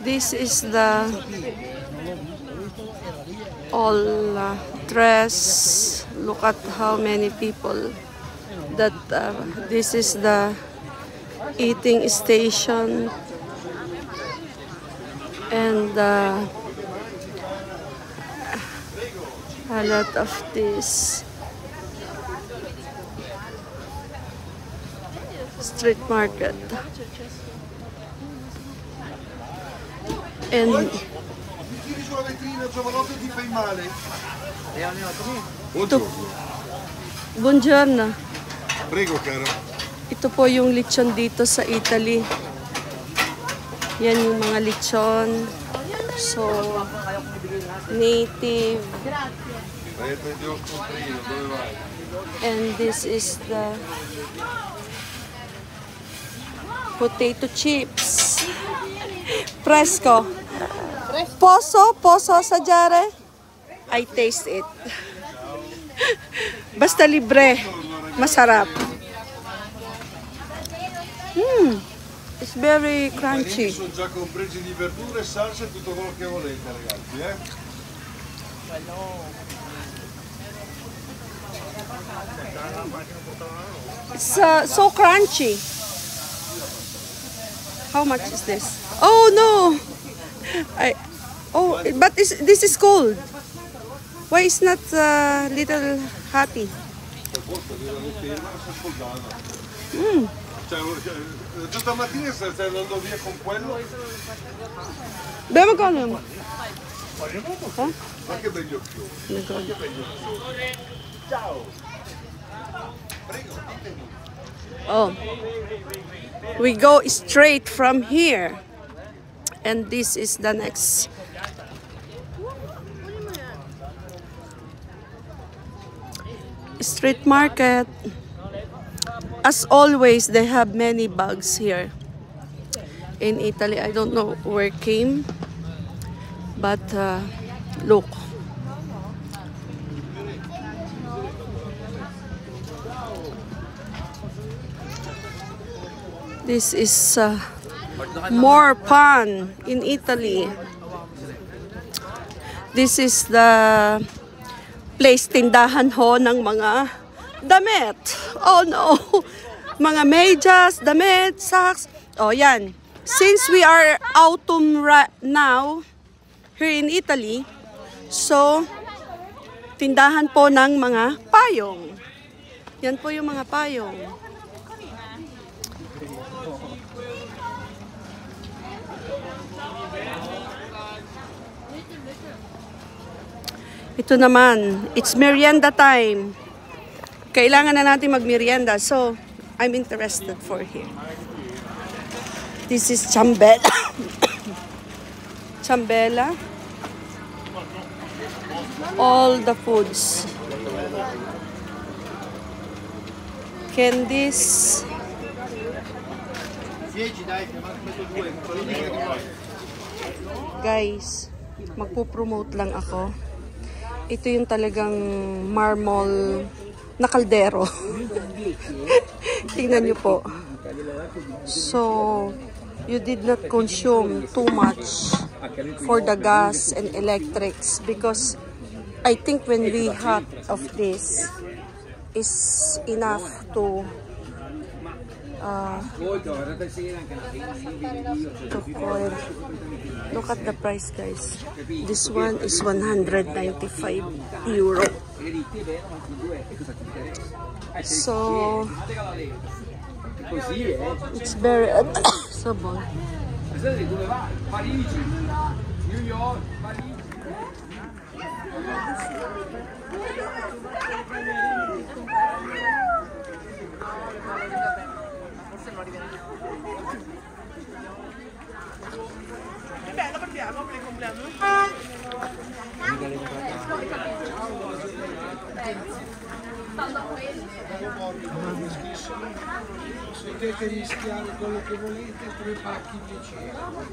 This is the all dress. Look at how many people that this is the eating station, and a lot of this street market. And buongiorno. Prego, caro. Ito po yung lechon dito sa Italy. Yan yung mga lechon. So, native. And this is the potato chips. Fresco. Poso sa jare. I taste it. Basta libre. Masarap. It's very crunchy. Sono già compresi di verdure, salsa e tutto quello che volete, ragazzi, It's so crunchy. How much is this? Oh no! But this is cold. Why is not little happy? Tutta mattina stai andando via con quello? Dove magkano? Ma che begli occhioni. Ciao. Prego, ditemi. Oh. We go straight from here. And this is the next. Street market. As always, they have many bugs here in Italy. I don't know where it came, but look. This is more pan in Italy. This is the place, tindahan ho ng mga damit. Oh no. Mga medyas, damit, socks. Oh, yan. Since we are autumn right now here in Italy, so tindahan po ng mga payong. Yan po yung mga payong. Ito naman, it's merienda time. Kailangan na natin magmerienda. So, I'm interested for here. This is chambela. Chambela. All the foods. Candies. Guys, magpo-promote lang ako. Ito yung talagang marmol na kaldero. Tingnan nyo po. So, you did not consume too much for the gas and electrics because I think when we had of this is enough to coil. Look at the price, guys. This one is 195 euro. So it's very accessible. Potete mischiare quello che volete, 3 pacchi 10 euro.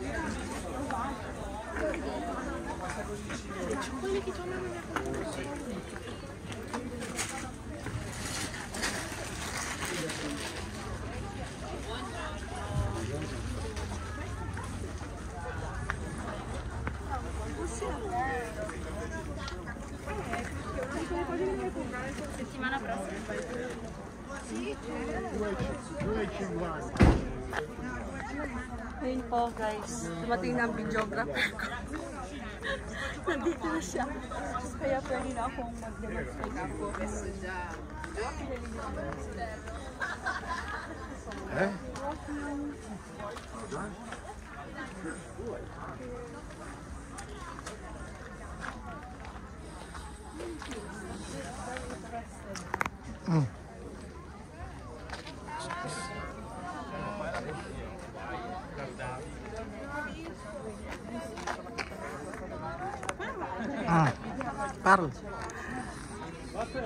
Ayun po guys, dumating na ang videographer ko. Nandito na siya. Kaya pwede na akong mag-demonstrate ako. Carl.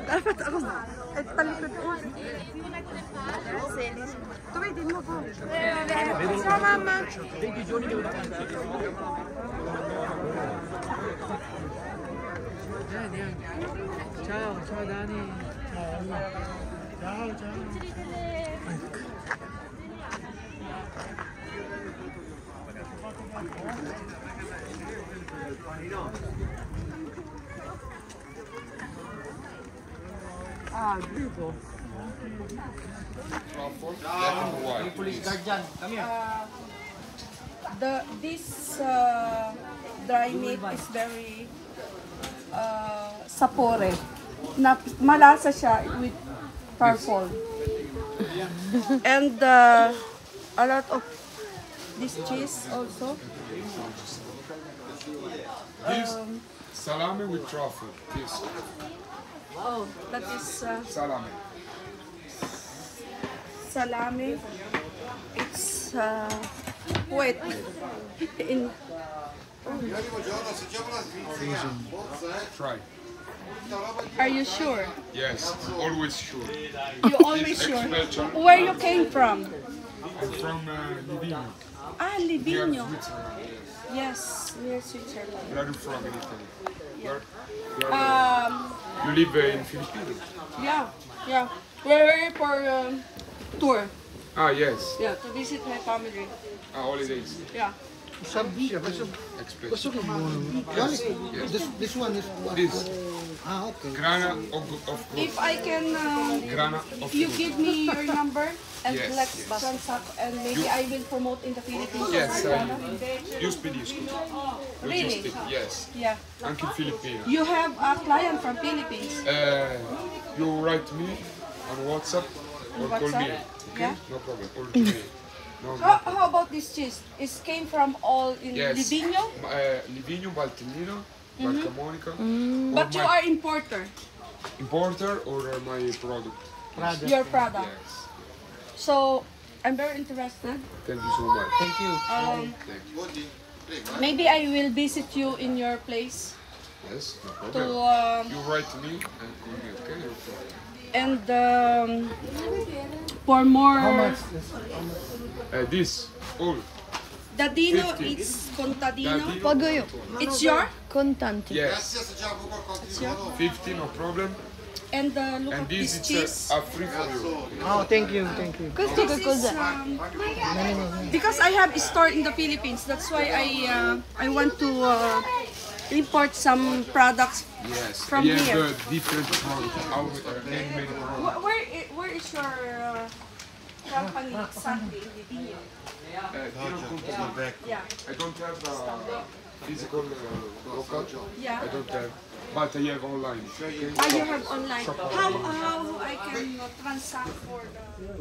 Dapat ako talikod ko. Tuwidin mo po. Sa mama. Ciao, ciao Dani. Ciao, ciao. Ah, dito. Police guard dyan. Come here. This dry meat is very sapore. Na malasa siya with purple. And a lot of this cheese also. This salami with truffle. This Oh, that is salami. salami. It's wet in Try. Are you sure? Yes, always sure. You always sure? Special. Where you came from? I'm from Livigno. Ah, We are Livigno. Switzerland. Yes, we're Switzerland. Where are you from in Italy? Where- you live in Philippines? Yeah. We're here for tour. Ah, yes. Yeah, to visit my family. Holidays. Yeah. Expensive. This one is what? This Okay. grana of If I can, grana of if you give me your number and Yes, let's yes. transact and maybe I will promote in the Philippines. Yes, io spedisco. Really? Logistic, yes. Yeah. Anche in Filippino. You have a client from Philippines. You write me on WhatsApp or call me. WhatsApp? Okay? Yeah. No problem. Or to me. No, How about this cheese? It came from all in Yes. Livigno, Livigno, Valtellino, Marca Monica. but you are importer. Importer or my product. Your product. Yes. So I'm very interested. Thank you so much. Thank you. Thank you. Maybe I will visit you in your place Yes, no to problem. You write to me and call me, okay? No problem. and for more. How much? This, all. Dadino 50. it's contadino. Dadino, It's your Contanti. yes. 50, no problem. and look And at this this is cheese. free for you. Oh, thank you, thank you. This is, because I have a store in the Philippines, that's why I want to import some products. Yes. From we here. have different products. Our handmade products. Where is your company exactly in Livigno? Yeah. I don't have physical local. Yeah. I don't have, but I have online. Okay? Ah, you have online. How I can transact for the...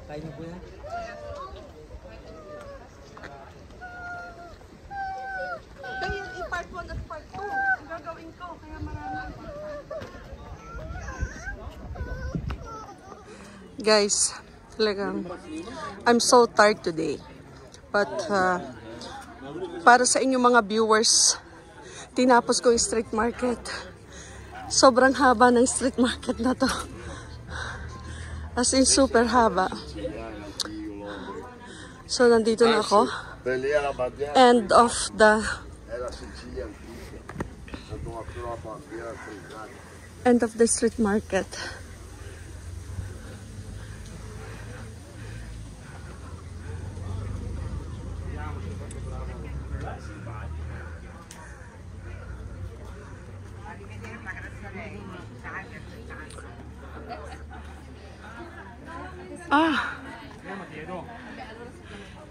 Kain niyo po yan? Kaya i-part 1 at part 2. Ang gagawin ko, kaya marami. Guys, talagang I'm so tired today. But para sa inyong mga viewers, tinapos ko yung street market. Sobrang haba ng street market na to. As in super haba. So, nandito na ako. End of the street market.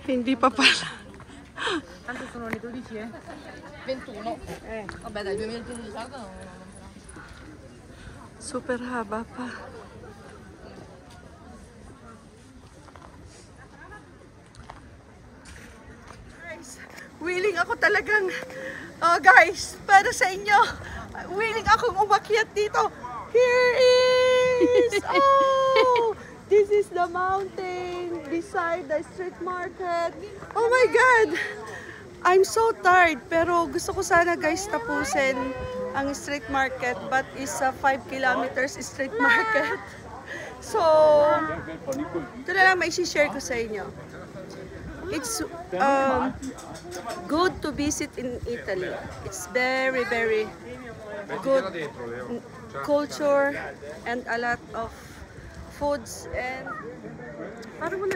Hindi pa pala. Tanto sono le 12, eh? 21. Vabbè, dai, 2015 salgono. Super haba pa. Guys, willing ako talagang, oh guys, para sa inyo, willing akong umakyat dito. Here is, oh, this is the mountain beside the street market. Oh my God! I'm so tired, pero gusto ko sana guys tapusin ang street market, but it's a 5 kilometers street market. So, ito na lang may share ko sa inyo. It's good to visit in Italy. It's very, very good culture and a lot of foods and parang mo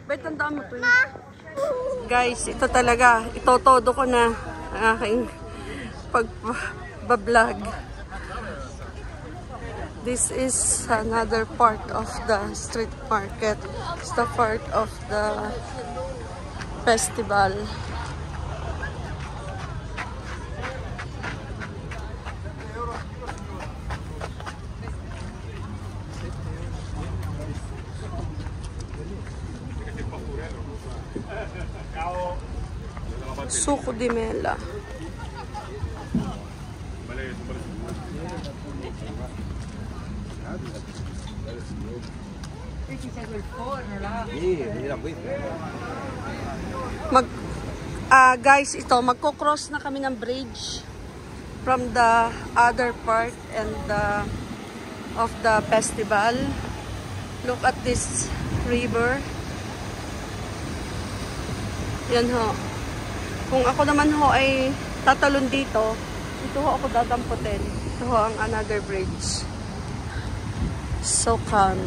Ba't tandaan mo to? Guys, ito talaga. Itotodo ko na ang aking pag-vlog. This is another part of the street market. It's the part of the festival. Suco di Mela. Guys, ito magko-cross na kami ng bridge from the other part and of the festival. Look at this river. Yan ho. Kung ako naman ho ay tatalon dito, ito ho ako dadamputin. Ito ho ang another bridge. So calm.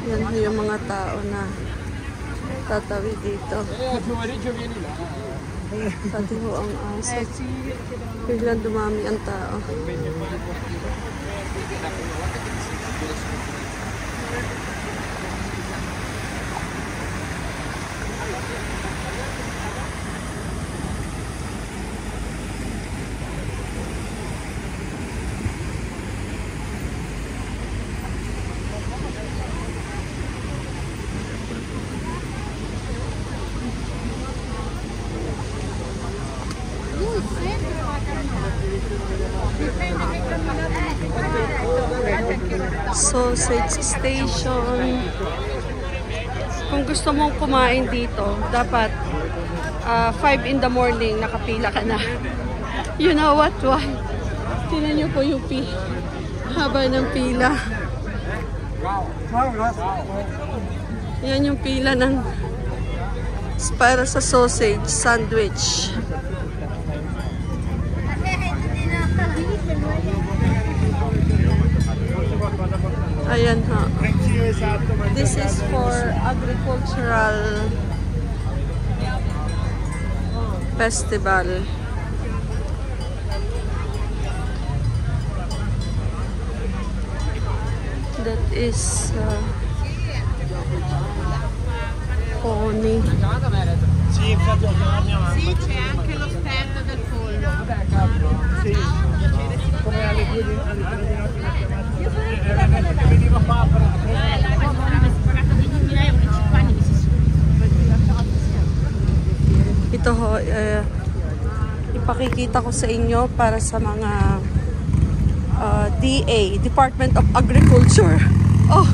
Yan ho yung mga tao na tatawid dito. Pati ho ang aso. Biglang dumami ang tao. Sausage station. Kung gusto mong kumain dito, dapat 5 in the morning nakapila ka na. You know what? Why? Tingnan nyo po yung haba ng pila. Yan yung pila ng para sa sausage sandwich. Ayan ha. This is for agricultural festival. That is pony. Sì, c'è anche lo stand del pollo. Sì, come alle 2 di veniva qua per ito ho, ipakikita ko sa inyo para sa mga DA, Department of Agriculture. Oh,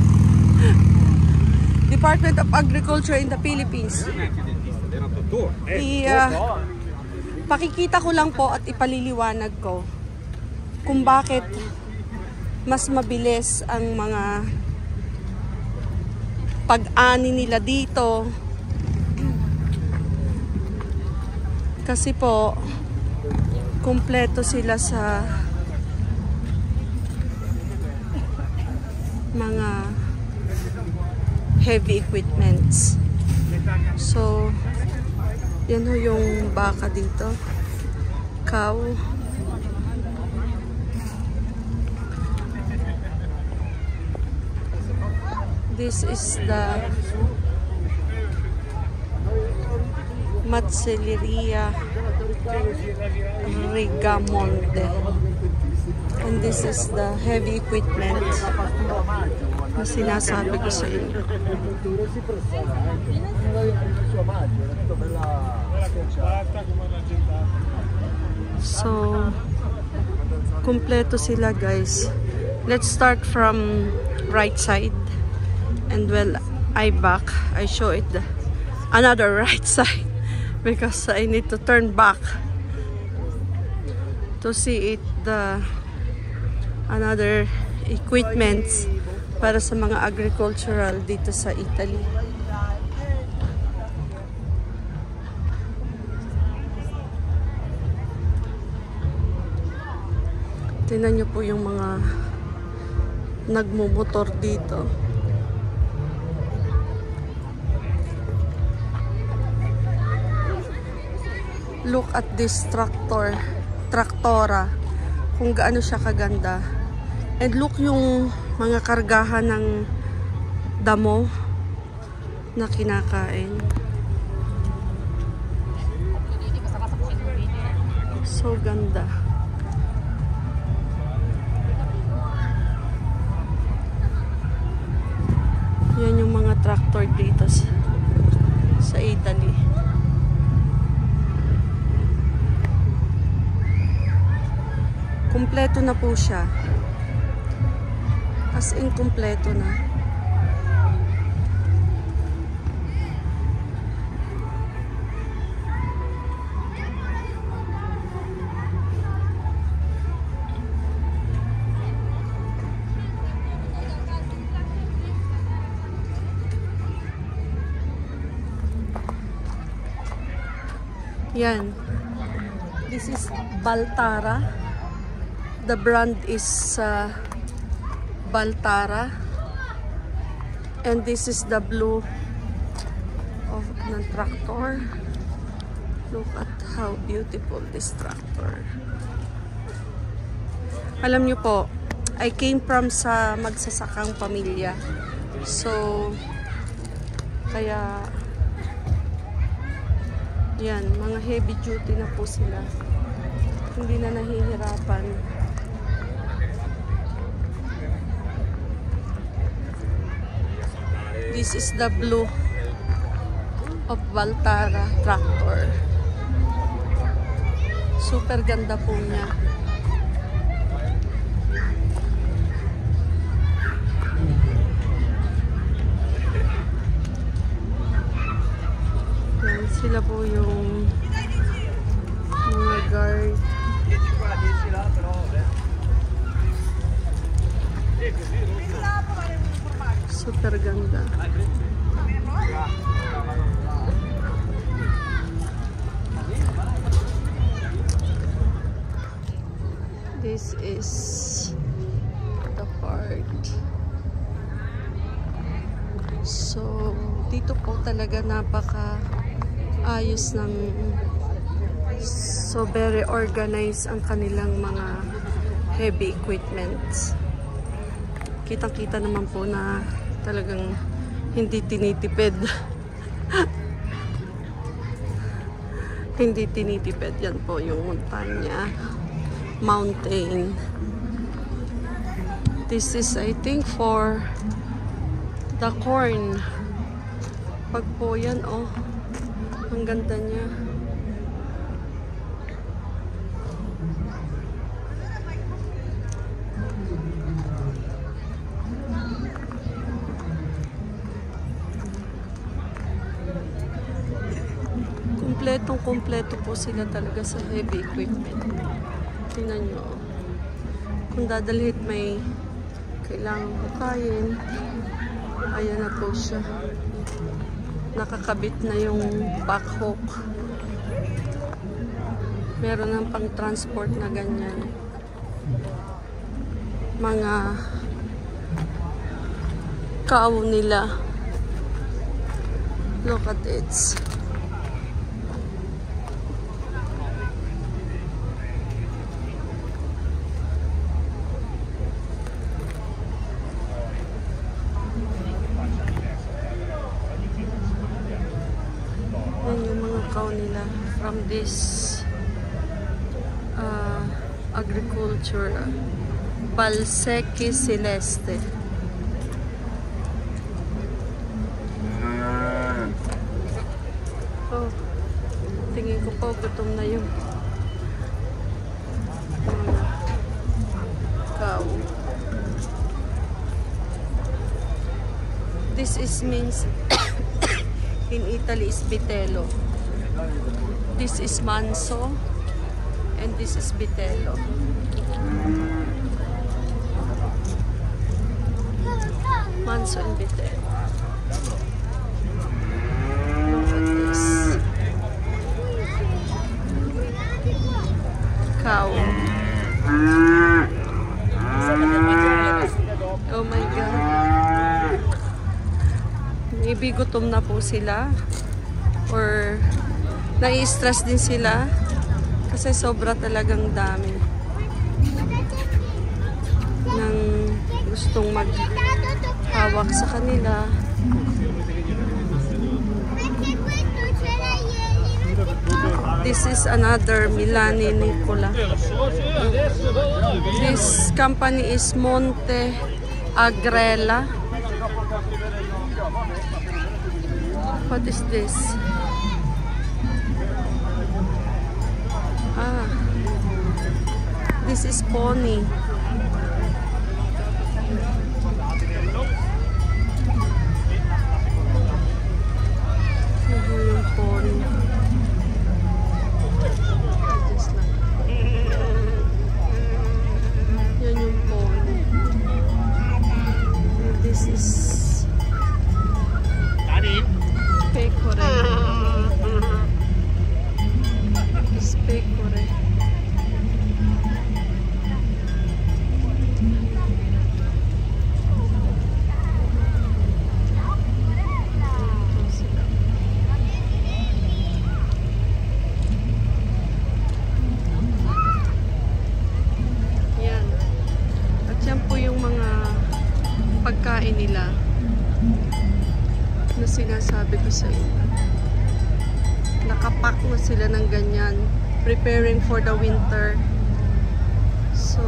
Department of Agriculture in the Philippines. Pakikita ko lang po at ipaliliwanag ko kung bakit mas mabilis ang mga pag-ani nila dito. Kasi po, kumpleto sila sa mga heavy equipments. So, yan ho yung baka dito. Cow. This is the Matseleria Rigamonte. And this is the heavy equipment na sinasabi ko sa inyo. So, kumpleto sila guys. Let's start from right side. And when I back, I show it another right side because I need to turn back to see it another equipments para sa mga agricultural dito sa Italy. Tingnan niyo po yung mga nagmumotor dito. Look at this traktora, kung gaano siya kaganda. And look yung mga kargahan ng damo na kinakain. So ganda. Yan yung mga tractor dito sa Italy. Kumpleto na po siya. As in, kumpleto na. Yan. This is Baltara. The brand is Baltara. And this is the blue of the tractor. Look at how beautiful this tractor. Alam nyo po, I came from sa magsasakang pamilya. So, kaya yan, mga heavy duty na po sila. Hindi na nahihirapan. This is the blue of Baltara tractor. Super ganda po niya. Yan, sila po yung mga guard. Super ganda. This is the part. So, dito po talaga napaka ayos ng so very organized ang kanilang mga heavy equipments. Kitang-kita naman po na talagang hindi tinitipid. Hindi tinitipid. Yan po yung montanya. Mountain. This is, I think, for the corn. Pag po yan, oh. Ang ganda niya. Kumpleto po sila talaga sa heavy equipment. Tingnan nyo. Kung dadalhin may kailangan bukayin. Ayan na po siya. Nakakabit na yung back hook. Meron ng pang-transport na ganyan. Mga cow nila. Look at it. Yan yung mga cow nila from this agriculture Valsecchi Celeste. Oh, tingin ko po gutom na yung cow. This is means in Italy is vitello. This is manso and this is vitello. Manso and vitello. Look at this. Cow. Oh my God. Maybe gutom na po sila or nai-stress din sila kasi sobra talagang dami ng gustong maghawak sa kanila. This is another Milani Nicola. This company is Monte Agrella. What is this? Ah, this is pony. Yung pony. Yan yung pony. This is pecore. This pecore. Yan. At yan po yung mga pagkain nila na sinasabi ko sa inyo. Nakapack na sila ng ganyan, preparing for the winter. So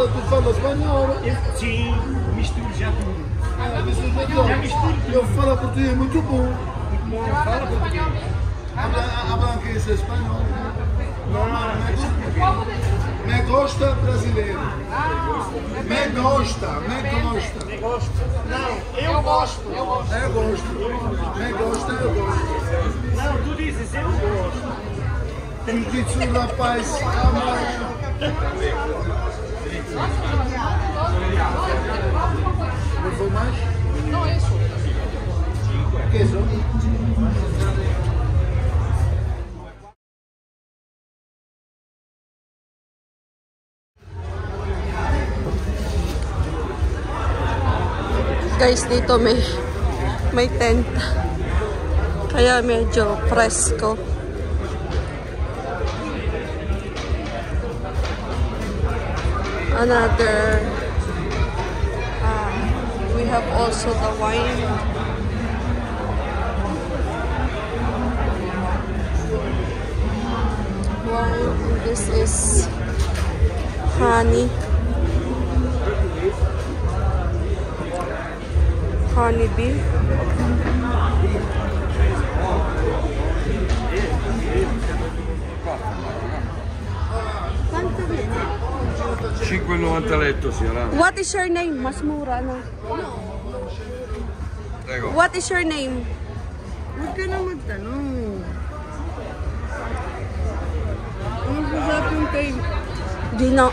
Tu fala espanhol? Sim, misturo já tudo. Eu falo português muito bom. Muito bom, fala português. Habla que es espanhol. Me gosta brasileiro. Me gosta. Não, eu gosto. Eu gosto. Me gosta, eu gosto. Não, tu dizes eu gosto. Jiu-jitsu, rapaz. Não foi mais? No, eso. Queso? guys, dito may tent. Kaya medyo presko. Another we have also the wine. Wine. This is honey. Honeybee. €5,90 letto signora. What is your name? Mas mura, no? Prego. What is your name? Huwag ka na magtanong. Ano masarap yung kay... Gina.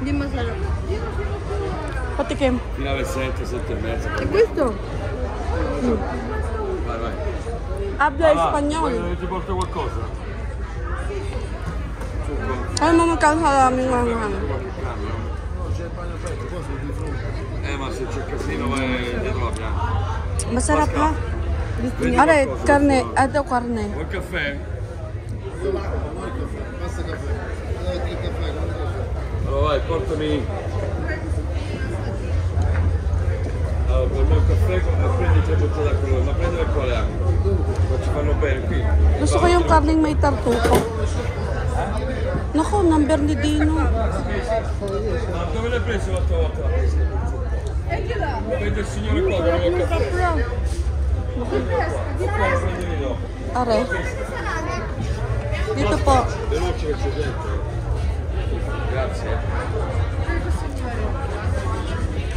Hindi masarap. Patikim. Fino alle 7, 7 e mezza. E questo? Vai, vai. Habla español. Vuoi ti porto qualcosa? Alam mo magkano sa aming mga Ma se c'è casino vai dietro la pianta. masarap ha? Are, karne. Ito karne. Vuoi il caffè? Allora vai, portami. Allora, per me il caffè prendi tre bottiglie da quello, ma prendere quale acqua? Ma ci fanno bene qui. Gusto ko yung karneng may tartuko. Naku, number ni Dino. Ma dove l'hai preso l'altra volta? Lo vede il signore qua, che vuole il caffè. Qua lo prendi dopo. Are. Dito po. Veloce che c'è gente. Grazie.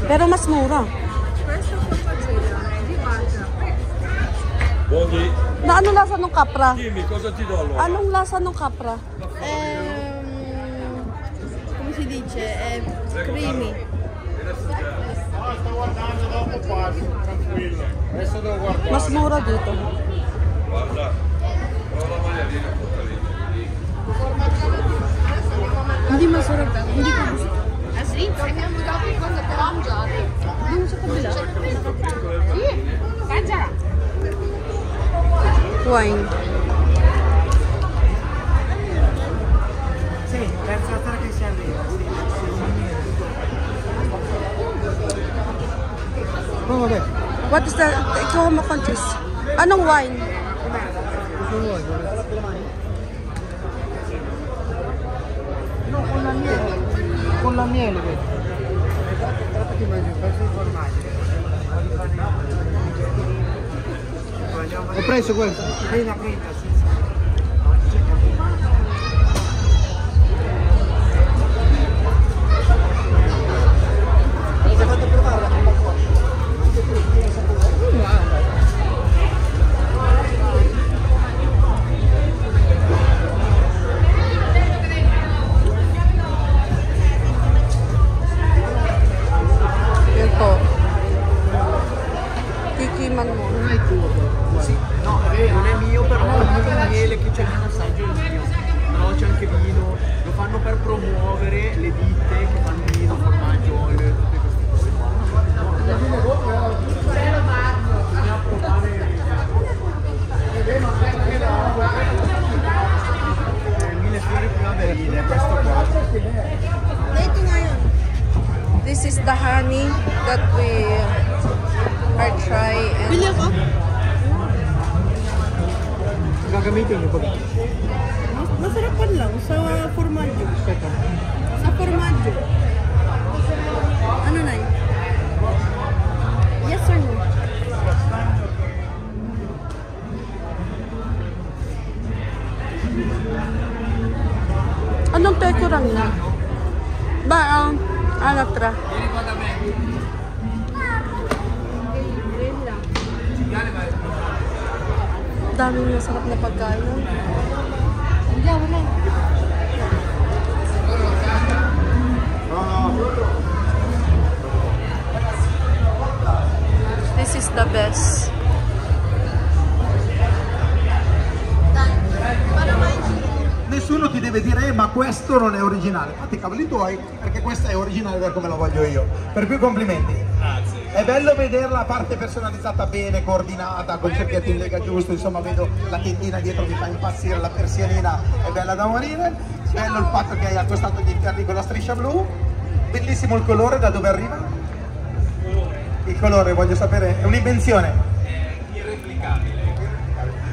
Pero mas mura. Buoni. Na ano lasa ng kapra? Dimmi cosa ti do allora? Anong lasa ng kapra? Come si dice? È creamy. Sto guardando dopo quasi, tranquillo. Adesso devo guardare. Mas mura dito. Guarda, prova la maialina a portare. Hindi masarap. Hindi ko gusto. Sì, prendiamo dopo quando per mangiare. Doon sa kabila. Sì, mangiala. Wine. Sì, terza volta che si arriva. Oh, vabbè. What is that? Ikaw makontis. Anong wine? No, con la miele. Con la miele, vedi. Ho preso questo. Prima, prima, sì. Yan po. Tikiman mo. Sì, no, non è mio, però il miele che c'è in assaggio è mio. Però c'è anche vino, lo fanno per promuovere le ditte che fanno vino, formaggio, olio, tutte queste cose qua. Mille fiori primaverile, questo qua. Ito ngayon. This is the honey that we are trying. Bili ako. Gagamitin niyo ba? Masarapan lang sa formaggio. Sa formaggio. Ano na yun? Yes or no? Anong teko lang na? Ba, anatra. Daming masarap na pagkain. Hindi, wala. This is the best. Nessuno ti deve dire ma questo non è originale, fatti i cavoli tuoi perché questo è originale per come lo voglio io, per cui complimenti. Grazie. È bello vedere la parte personalizzata bene, coordinata, con cerchiati in lega giusto, insomma vedo la tendina dietro mi fa impazzire, la persianina è bella da morire, bello il fatto che hai accostato gli interni con la striscia blu, bellissimo il colore, da dove arriva? il colore, voglio sapere, è un'invenzione. Irreplicabile.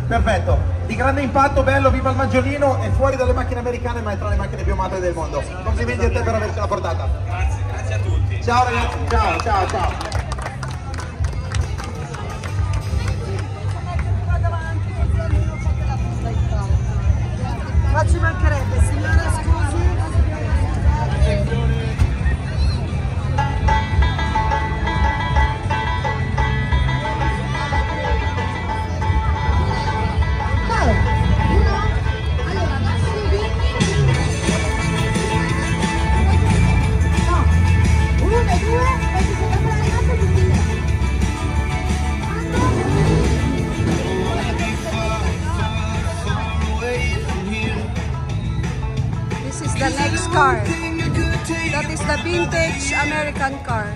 Perfetto, di grande impatto, bello, viva il Maggiolino, è fuori dalle macchine americane ma è tra le macchine più amate del mondo. Complimenti a te per avercela portata. Grazie a tutti. Ciao ragazzi, ciao, ciao, ciao. Ma ci mancherebbe, signora, scusi. This is the next car. That is the vintage American car.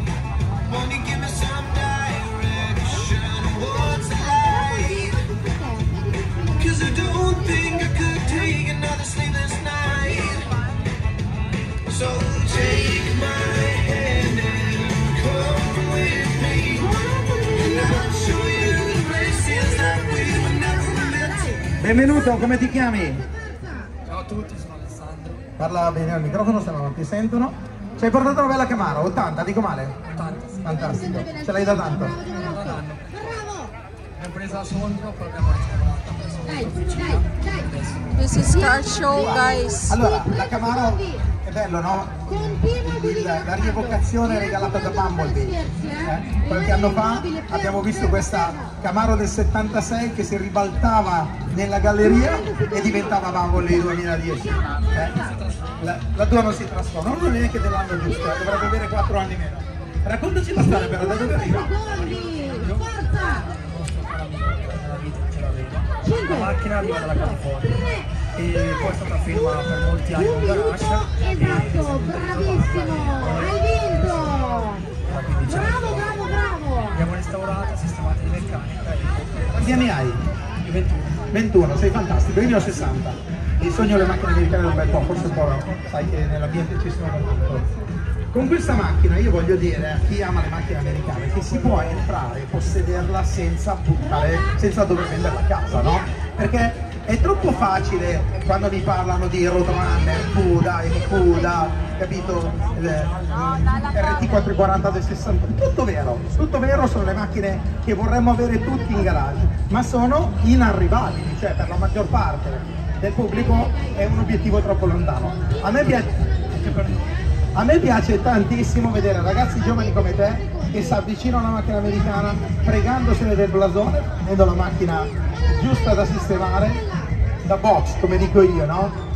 Benvenuto, come ti chiami? Ciao a tutti, sono Alessandro. Parla bene al microfono, se no non ti sentono. Ci hai portato una bella Camaro, 80, dico male? 80, sì. Fantastico, ce l'hai da tanto? L'abbiamo presa a Sondrio, poi l'abbiamo restaurata presso l'officina. This is car show, guys. Allora, la Camaro è bello, no? La rievocazione regalata da Bumblebee. Qualche anno fa abbiamo visto questa Camaro del 76 che si ribaltava nella galleria e diventava Bumblebee 2010. La tua non si trasforma, non è neanche dell'anno giusto, dovrebbe avere 4 anni meno. Raccontaci la storia però, da dove arriva? La macchina arriva dalla California e poi è stata ferma per molti anni in garage. Esatto, bravissimo, hai vinto! Bravo, bravo, bravo! Abbiamo restaurata, sistemata di meccanica e Quanti anni hai? 21. 21, sei fantastico, io ne ho 60. Il sogno delle macchine americane è un bel po', forse un po', sai che nell'ambiente ci sono tanto. Con questa macchina io voglio dire a chi ama le macchine americane che si può entrare e possederla senza buttare, senza dover venderla a casa, no? Perché è troppo facile quando mi parlano di Roadrunner, Cuda, capito? RT440 del 60, tutto vero, sono le macchine che vorremmo avere tutti in garage, ma sono inarrivabili, cioè per la maggior parte del pubblico è un obiettivo troppo lontano. A me piace tantissimo vedere ragazzi giovani come te che si avvicinano alla macchina americana pregandosene del blasone, prendendo la macchina giusta da sistemare, da box come dico io, no?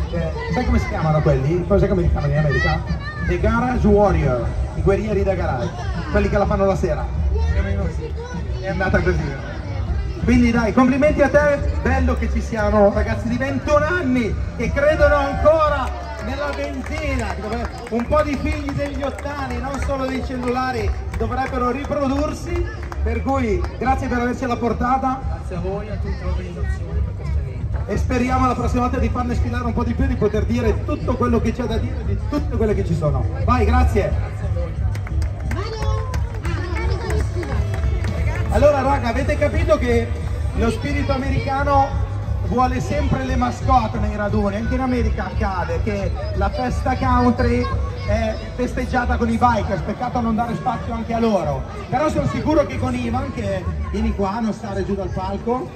Sai come si chiamano quelli? Sai come si chiamano in America? The Garage Warrior, i guerrieri da garage, quelli che la fanno la sera. È andata così. Quindi dai, complimenti a te, bello che ci siano ragazzi di 21 anni che credono ancora nella benzina, un po' di figli degli ottani, non solo dei cellulari, dovrebbero riprodursi, per cui grazie per avercela portata. Grazie a voi e a tutta l'organizzazione per questo evento. E speriamo la prossima volta di farne sfilare un po' di più, di poter dire tutto quello che c'è da dire, di tutte quelle che ci sono. Vai, grazie! Allora raga, avete capito che lo spirito americano vuole sempre le mascotte nei raduni, anche in America accade che la festa country è festeggiata con i bikers, peccato non dare spazio anche a loro, però sono sicuro che con Ivan, che vieni qua, non stare giù dal palco,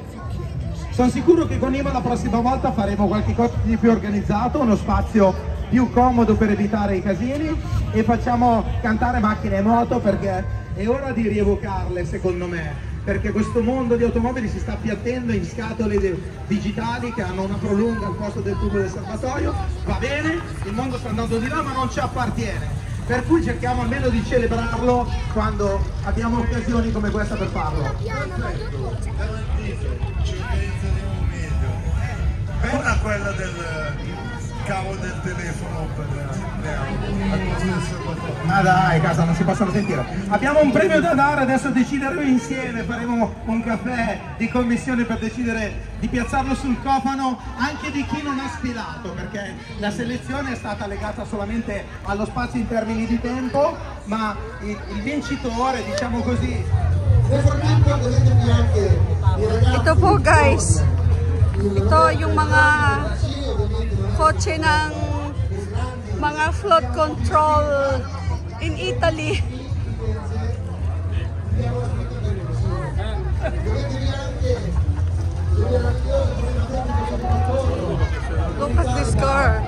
sono sicuro che con Ivan la prossima volta faremo qualche cosa di più organizzato, uno spazio più comodo per evitare i casini e facciamo cantare macchine e moto, perché è ora di rievocarle secondo me, perché questo mondo di automobili si sta appiattendo in scatole digitali che hanno una prolunga al posto del tubo del serbatoio. Va bene, il mondo sta andando di là ma non ci appartiene, per cui cerchiamo almeno di celebrarlo quando abbiamo occasioni come questa per farlo. Bella quella del cavo del telefono per ma dai, casa, non si possono sentire. Abbiamo un premio da dare, adesso decideremo insieme, faremo un caffè di commissione per decidere di piazzarlo sul cofano anche di chi non ha sfilato, perché la selezione è stata legata solamente allo spazio in termini di tempo. ma il vincitore, diciamo così. Nel frattempo vedetevi anche i ragazzi. Ito po guys, ito yung mga kotse ng mga flood control in Italy. Look at this car.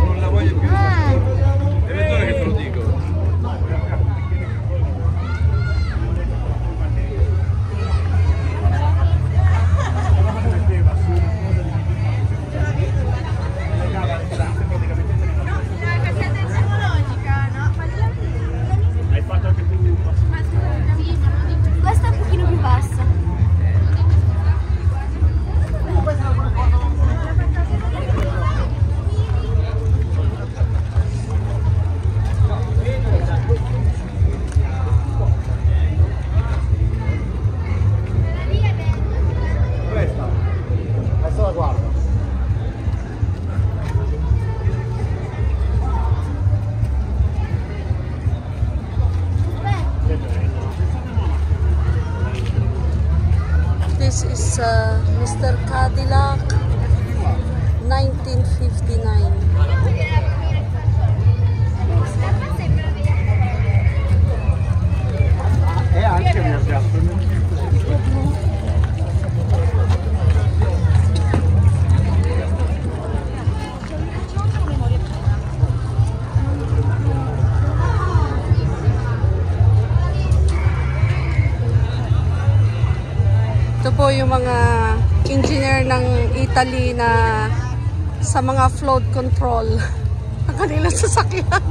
Non la voglio più. È vero che te lo dico. Questa è un pochino più bassa. Questa. Adesso la guardo. This is Mr. Cadillac 1959. E anche mio piatto. Ito po yung mga engineer ng Italy na sa mga flood control ng kanilang sasakyan.